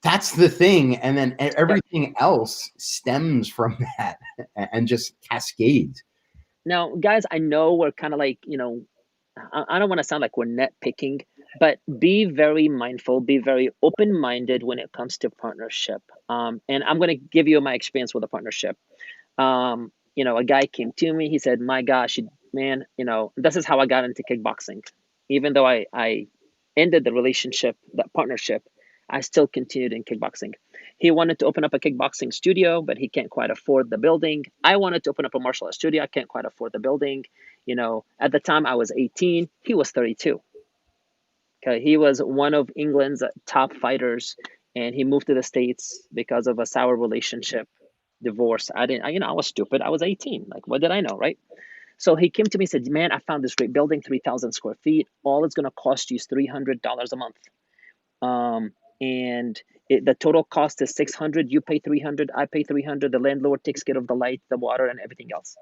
That's the thing. And then everything else stems from that and just cascades. Now, guys, I know we're kind of like, I don't want to sound like we're nitpicking, but be very mindful, be very open-minded when it comes to partnership. And I'm going to give you my experience with a partnership. A guy came to me, he said, my gosh, man, this is how I got into kickboxing. Even though I ended the relationship, that partnership, I still continued in kickboxing. He wanted to open up a kickboxing studio, but he can't quite afford the building. I wanted to open up a martial arts studio. I can't quite afford the building. At the time I was 18, he was 32. Okay, he was one of England's top fighters and he moved to the States because of a sour relationship, divorce. I was stupid. I was 18. Like, what did I know, right? So he came to me and said, man, I found this great building, 3,000 square feet. All it's going to cost you is $300 a month. And the total cost is 600. You pay 300. I pay 300. The landlord takes care of the light, the water, and everything else.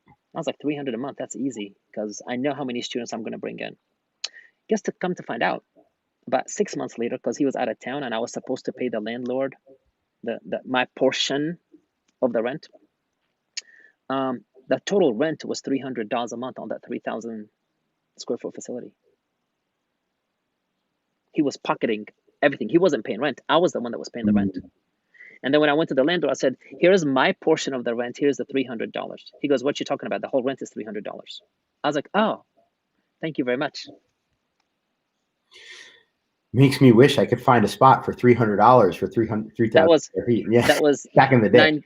I was like, 300 a month. That's easy because I know how many students I'm going to bring in. Guess to come to find out, about 6 months later, because he was out of town and I was supposed to pay the landlord my portion of the rent. The total rent was $300 a month on that 3,000 square foot facility. He was pocketing everything. He wasn't paying rent. I was the one that was paying the rent. And then when I went to the landlord, I said, here's my portion of the rent. Here's the $300. He goes, what you talking about? The whole rent is $300. I was like, oh, thank you very much. Makes me wish I could find a spot for $300 for 3,000 square feet. Yeah, that was back in the day.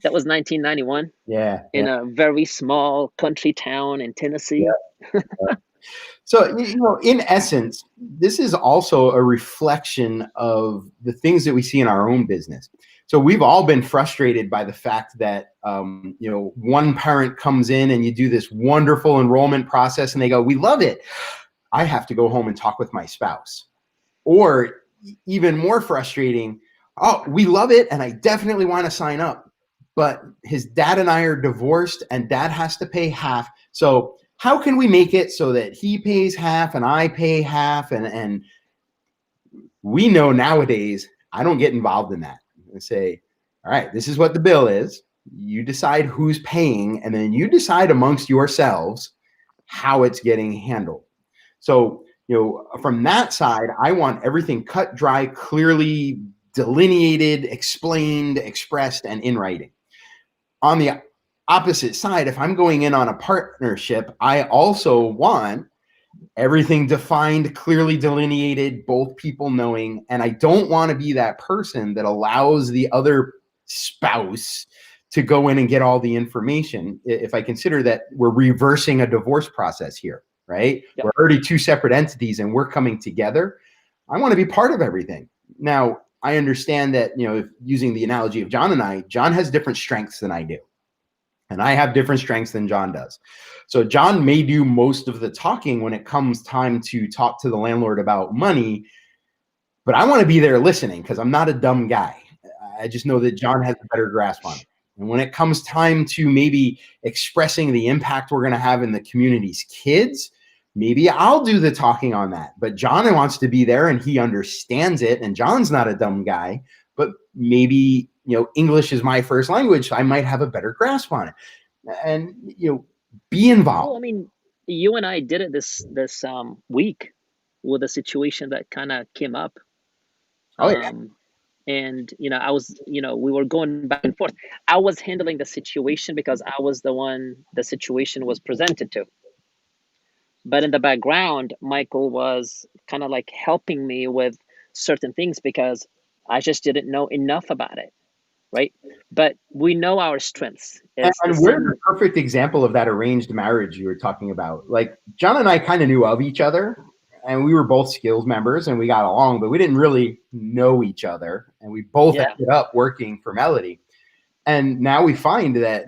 That was 1991. Yeah, in a very small country town in Tennessee. Yeah. So, in essence, this is also a reflection of the things that we see in our own business. So we've all been frustrated by the fact that, one parent comes in and you do this wonderful enrollment process and they go, we love it. I have to go home and talk with my spouse. Or even more frustrating, oh, we love it and I definitely want to sign up, but his dad and I are divorced and dad has to pay half. So how can we make it so that he pays half and I pay half? And we know nowadays, I don't get involved in that. I say, all right, this is what the bill is. You decide who's paying, and then you decide amongst yourselves how it's getting handled. So, from that side, I want everything cut, dry, clearly delineated, explained, expressed, and in writing. On the opposite side, if I'm going in on a partnership, I also want everything defined, clearly delineated, both people knowing, and I don't want to be that person that allows the other spouse to go in and get all the information. If I consider that we're reversing a divorce process here, right? Yep. We're already two separate entities and we're coming together. I want to be part of everything. Now, I understand that, using the analogy of John and I, John has different strengths than I do. And I have different strengths than John does. So John may do most of the talking when it comes time to talk to the landlord about money, but I want to be there listening because I'm not a dumb guy. I just know that John has a better grasp on it. And when it comes time to maybe expressing the impact we're going to have in the community's kids, maybe I'll do the talking on that. But John wants to be there and he understands it. And John's not a dumb guy, but maybe, English is my first language. So I might have a better grasp on it. And, be involved. Well, I mean, you and I did it this week with a situation that kind of came up. Oh, yeah. And, I was, we were going back and forth. I was handling the situation because I was the one the situation was presented to. But in the background, Michael was kind of like helping me with certain things because I just didn't know enough about it. Right. But we know our strengths. And we're the perfect example of that arranged marriage you were talking about. Like John and I kind of knew of each other and we were both Skillz members and we got along, but we didn't really know each other. And we both ended up working for Melody. And now we find that,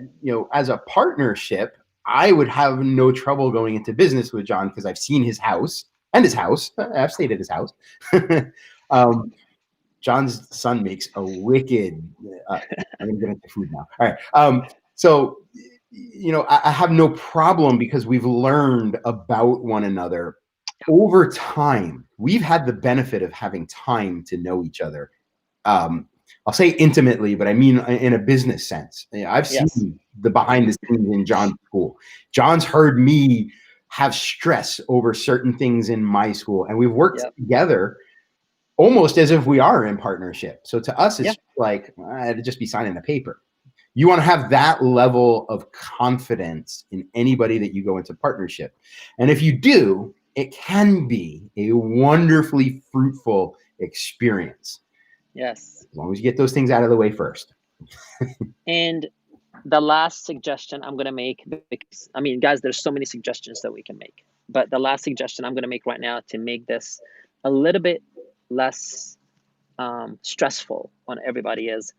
as a partnership, I would have no trouble going into business with John because I've seen his house and his house. I've stayed at his house. John's son makes a wicked, I'm going to get into food now. All right. So, I have no problem because we've learned about one another over time. We've had the benefit of having time to know each other. I'll say intimately, but I mean in a business sense. I've seen the behind the scenes in John's school. John's heard me have stress over certain things in my school, and we've worked together almost as if we are in partnership. So to us, it's like, it'd just be signing a paper. You want to have that level of confidence in anybody that you go into partnership. And if you do, it can be a wonderfully fruitful experience. Yes. As long as you get those things out of the way first. And the last suggestion I'm going to make, because, guys, there's so many suggestions that we can make. But the last suggestion I'm going to make right now to make this a little bit less stressful on everybody is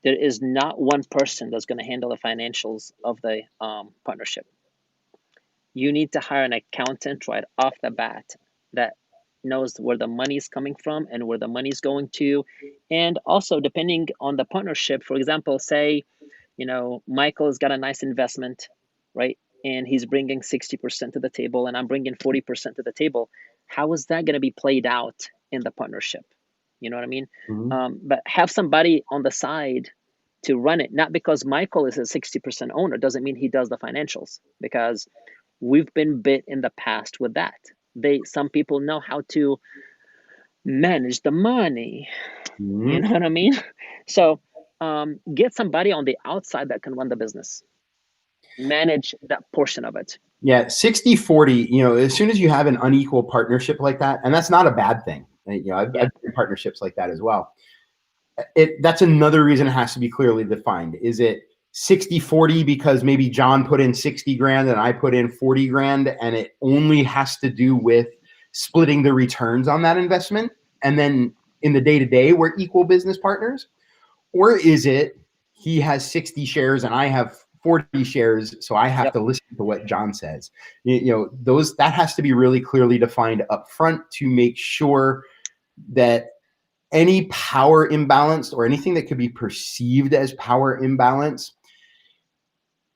there is not one person that's going to handle the financials of the partnership. You need to hire an accountant right off the bat that knows where the money is coming from and where the money is going to. And also, depending on the partnership, for example, say, Michael's got a nice investment, right? And he's bringing 60% to the table, and I'm bringing 40% to the table. How is that going to be played out in the partnership? You know what I mean? But have somebody on the side to run it, not because Michael is a 60% owner, doesn't mean he does the financials, because we've been bit in the past with that. Some people know how to manage the money. You know what I mean? So get somebody on the outside that can run the business, manage that portion of it. Yeah, 60-40, as soon as you have an unequal partnership like that, and that's not a bad thing. I've been in partnerships like that as well. That's another reason it has to be clearly defined. Is it 60-40 because maybe John put in 60 grand and I put in 40 grand, and it only has to do with splitting the returns on that investment, and then in the day-to-day we're equal business partners? Or is it he has 60 shares and I have 40 shares, so I have to listen to what John says? That has to be really clearly defined up front to make sure that any power imbalance or anything that could be perceived as power imbalance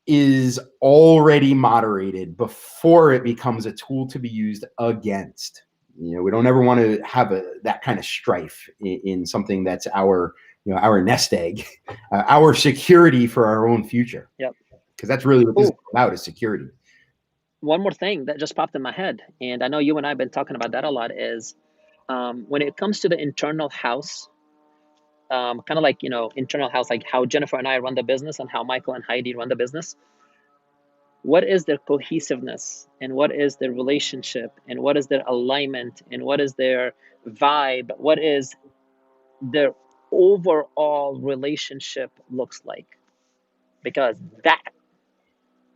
is already moderated before it becomes a tool to be used against. We don't ever want to have that kind of strife in something that's our nest egg, our security for our own future. Yep. Because that's really what this is about, is security. One more thing that just popped in my head, and I know you and I have been talking about that a lot, is when it comes to the internal house, kind of like, internal house, like how Jennifer and I run the business and how Michael and Heidi run the business. What is their cohesiveness, and what is their relationship, and what is their alignment, and what is their vibe? What is their overall relationship looks like? Because that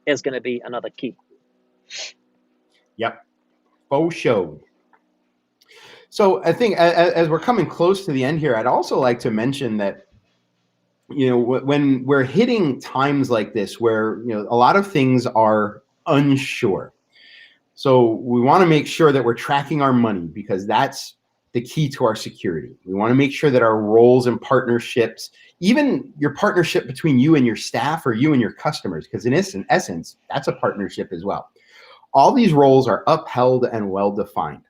is going to be another key. Yep. Faux show. So I think as we're coming close to the end here, I'd also like to mention that, when we're hitting times like this where, a lot of things are unsure. So we want to make sure that we're tracking our money, because that's the key to our security. We want to make sure that our roles and partnerships, even your partnership between you and your staff or you and your customers, because in essence, that's a partnership as well. All these roles are upheld and well-defined.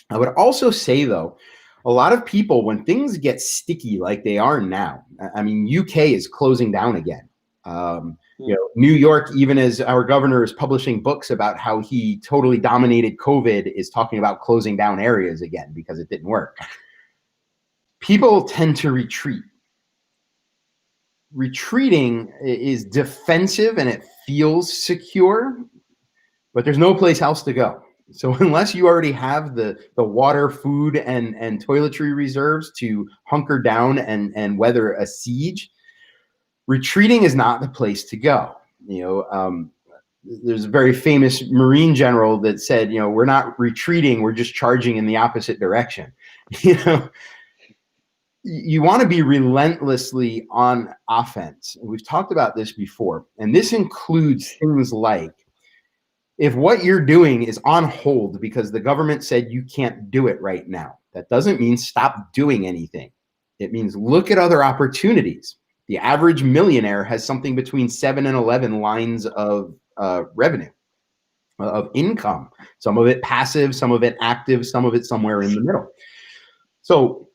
I would also say, though, a lot of people, when things get sticky like they are now, I mean, UK is closing down again. New York, even as our governor is publishing books about how he totally dominated COVID, is talking about closing down areas again because it didn't work. People tend to retreat. Retreating is defensive and it feels secure, but there's no place else to go. So unless you already have the water, food, and toiletry reserves to hunker down and weather a siege, retreating is not the place to go. There's a very famous Marine general that said, we're not retreating, we're just charging in the opposite direction. You want to be relentlessly on offense. We've talked about this before, and this includes things like, if what you're doing is on hold because the government said you can't do it right now, that doesn't mean stop doing anything. It means look at other opportunities. The average millionaire has something between 7 and 11 lines of revenue, of income. Some of it passive, some of it active, some of it somewhere in the middle. So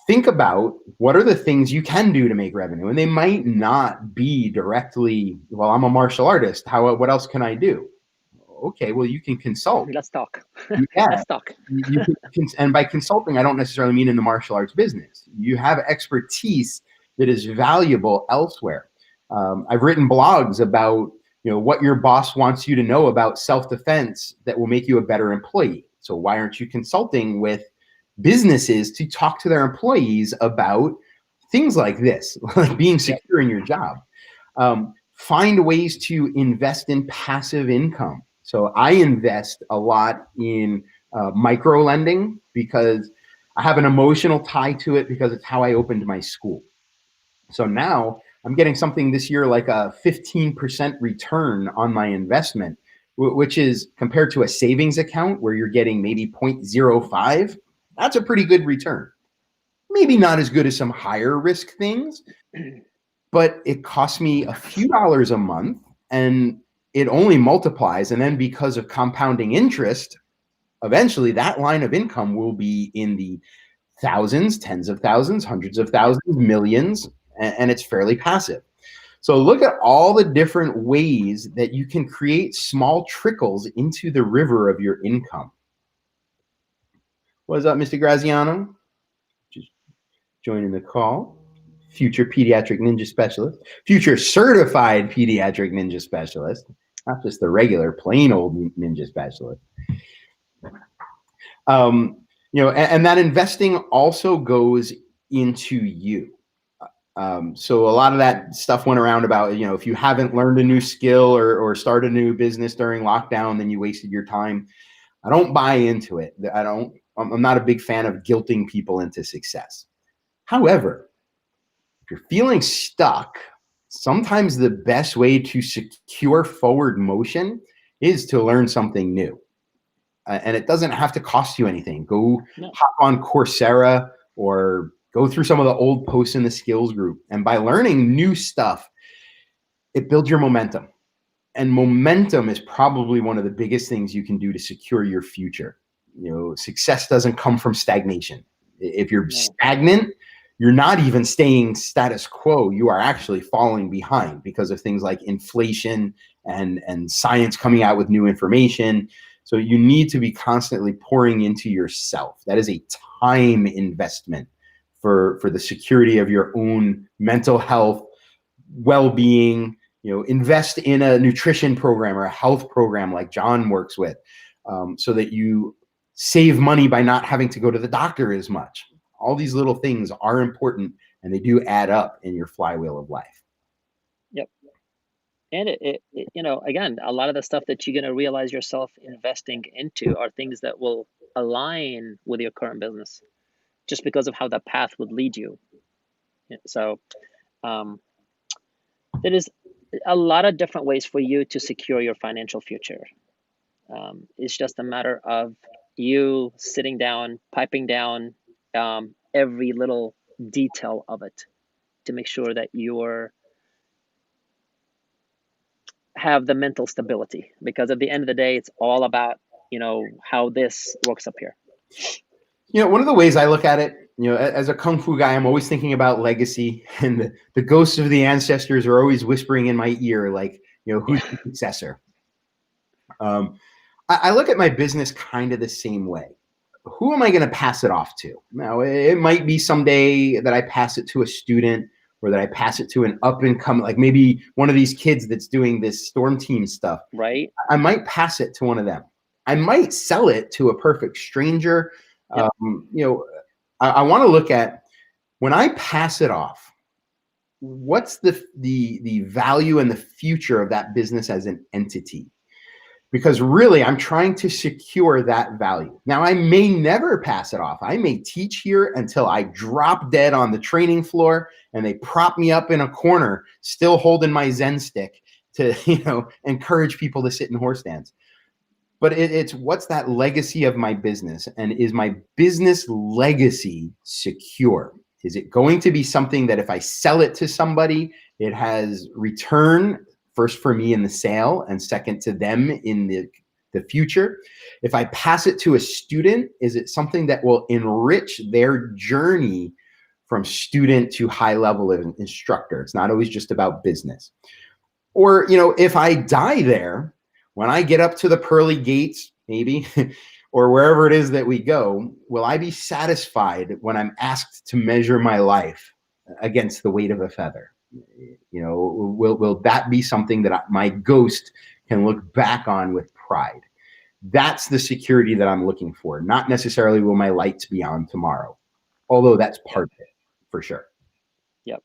think about what are the things you can do to make revenue. And they might not be directly, well, I'm a martial artist. What else can I do? Okay, well, you can consult. Let's talk. Yeah. Let's talk. And by consulting, I don't necessarily mean in the martial arts business. You have expertise that is valuable elsewhere. I've written blogs about what your boss wants you to know about self-defense that will make you a better employee. So why aren't you consulting with businesses to talk to their employees about things like this, like being secure in your job? Find ways to invest in passive income. So I invest a lot in micro lending because I have an emotional tie to it because it's how I opened my school. So now I'm getting something this year like a 15% return on my investment, which is compared to a savings account where you're getting maybe 0.05. That's a pretty good return. Maybe not as good as some higher risk things, but it costs me a few dollars a month and it only multiplies. And then because of compounding interest, eventually that line of income will be in the thousands, tens of thousands, hundreds of thousands, millions, and it's fairly passive. So look at all the different ways that you can create small trickles into the river of your income. What's up, Mr. Graziano? Just joining the call. Future pediatric ninja specialist, future certified pediatric ninja specialist, not just the regular plain old ninja specialist. And that investing also goes into you. So a lot of that stuff went around about, if you haven't learned a new skill or start a new business during lockdown, then you wasted your time. I don't buy into it. I'm not a big fan of guilting people into success. However, if you're feeling stuck, sometimes the best way to secure forward motion is to learn something new. And it doesn't have to cost you anything. Go hop on Coursera or go through some of the old posts in the Skillz group. And by learning new stuff, it builds your momentum. And momentum is probably one of the biggest things you can do to secure your future. Success doesn't come from stagnation. If you're stagnant, you're not even staying status quo. You are actually falling behind because of things like inflation and science coming out with new information. So you need to be constantly pouring into yourself. That is a time investment for the security of your own mental health, well-being. Invest in a nutrition program or a health program like John works with, so that you save money by not having to go to the doctor as much. All these little things are important and they do add up in your flywheel of life. Yep. And it again, a lot of the stuff that you're going to realize yourself investing into are things that will align with your current business just because of how that path would lead you. So there is a lot of different ways for you to secure your financial future. It's just a matter of you sitting down, piping down every little detail of it to make sure that you're have the mental stability, because at the end of the day, it's all about, how this works up here. One of the ways I look at it, as a Kung Fu guy, I'm always thinking about legacy, and the ghosts of the ancestors are always whispering in my ear, like, who's the successor? I look at my business kind of the same way. Who am I going to pass it off to? Now, it might be someday that I pass it to a student, or that I pass it to an up and coming, like maybe one of these kids that's doing this storm team stuff. Right. I might pass it to one of them. I might sell it to a perfect stranger. Yep. I want to look at, when I pass it off, what's the value and the future of that business as an entity? Because really, I'm trying to secure that value. Now, I may never pass it off. I may teach here until I drop dead on the training floor and they prop me up in a corner, still holding my Zen stick to, encourage people to sit in horse stands. But it's what's that legacy of my business? And is my business legacy secure? Is it going to be something that if I sell it to somebody, it has return, first for me in the sale and second to them in the future? If I pass it to a student, is it something that will enrich their journey from student to high level instructor? It's not always just about business. Or, if I die there, when I get up to the pearly gates, maybe, or wherever it is that we go, will I be satisfied when I'm asked to measure my life against the weight of a feather? Will that be something that my ghost can look back on with pride? That's the security that I'm looking for. Not necessarily will my lights be on tomorrow, although that's part of it for sure. Yep.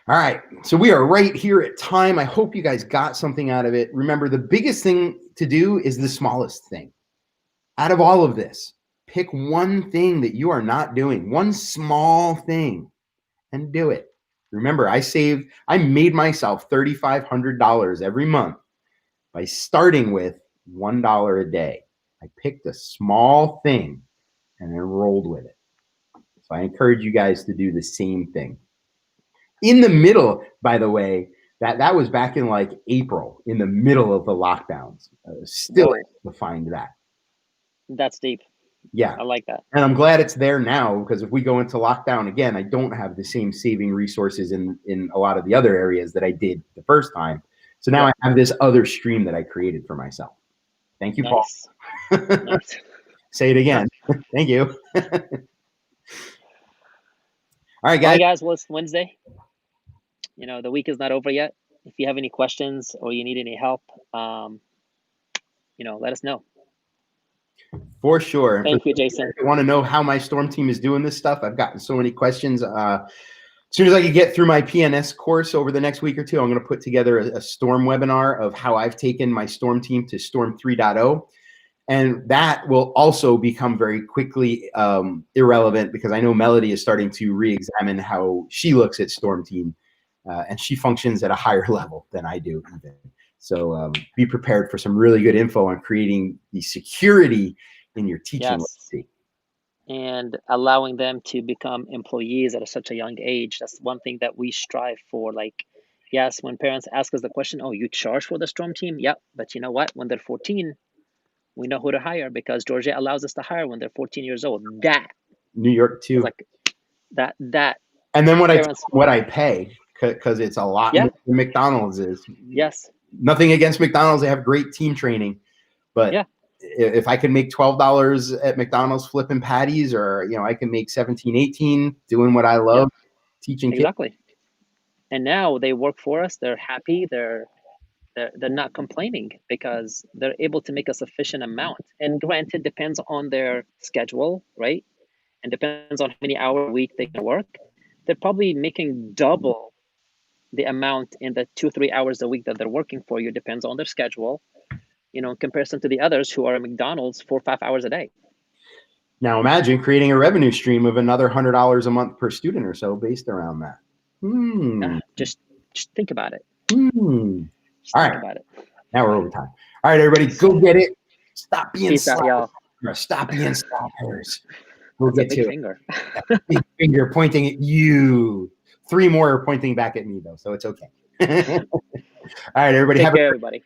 All right. So we are right here at time. I hope you guys got something out of it. Remember, the biggest thing to do is the smallest thing. Out of all of this, Pick one thing that you are not doing, one small thing, and do it. Remember, I made myself $3,500 every month by starting with $1 a day. I picked a small thing and then rolled with it. So I encourage you guys to do the same thing. In the middle, by the way, that was back in like April, in the middle of the lockdowns. Still able to find that. That's deep. Yeah. I like that. And I'm glad it's there now, because if we go into lockdown again, I don't have the same saving resources in a lot of the other areas that I did the first time. So now I have this other stream that I created for myself. Thank you, Nice. Paul. Nice. Say it again. Thank you. All right, guys. All right, guys. Well, it's Wednesday. You know, the week is not over yet. If you have any questions or you need any help, you know, let us know. For sure. Thank you, Jason. If you want to know how my storm team is doing this stuff, I've gotten so many questions. As soon as I can get through my PNS course over the next week or two, I'm going to put together a storm webinar of how I've taken my storm team to Storm 3.0. And that will also become very quickly irrelevant, because I know Melody is starting to re-examine how she looks at storm team, and she functions at a higher level than I do even. So be prepared for some really good info on creating the security in your teaching. Yes. And allowing them to become employees at such a young age. That's one thing that we strive for. Like, yes, when parents ask us the question, oh, you charge for the storm team? Yep. But you know what? When they're 14, we know who to hire, because Georgia allows us to hire when they're 14 years old. That New York too. Like that. And then what I pay, because it's a lot more than McDonald's is. Yes. Nothing against McDonald's. They have great team training, but if I can make $12 at McDonald's flipping patties, or, you know, I can make 17, 18 doing what I love, teaching kids. Exactly. And now they work for us. They're happy. They're not complaining, because they're able to make a sufficient amount. And granted, depends on their schedule, right? And depends on how many hours a week they can work. They're probably making double the amount in the 2-3 hours a week that they're working for you. Depends on their schedule, you know, in comparison to the others who are at McDonald's 4 or 5 hours a day. Now imagine creating a revenue stream of another $100 a month per student or so based around that. Just think about it. All right. About it. Now we're over time. All right, everybody, go get it. Stop being sloppy. Stop being sloppers. We'll get to finger. Big finger pointing at you. 3 more are pointing back at me, though, so it's okay. All right, everybody. Take care, everybody.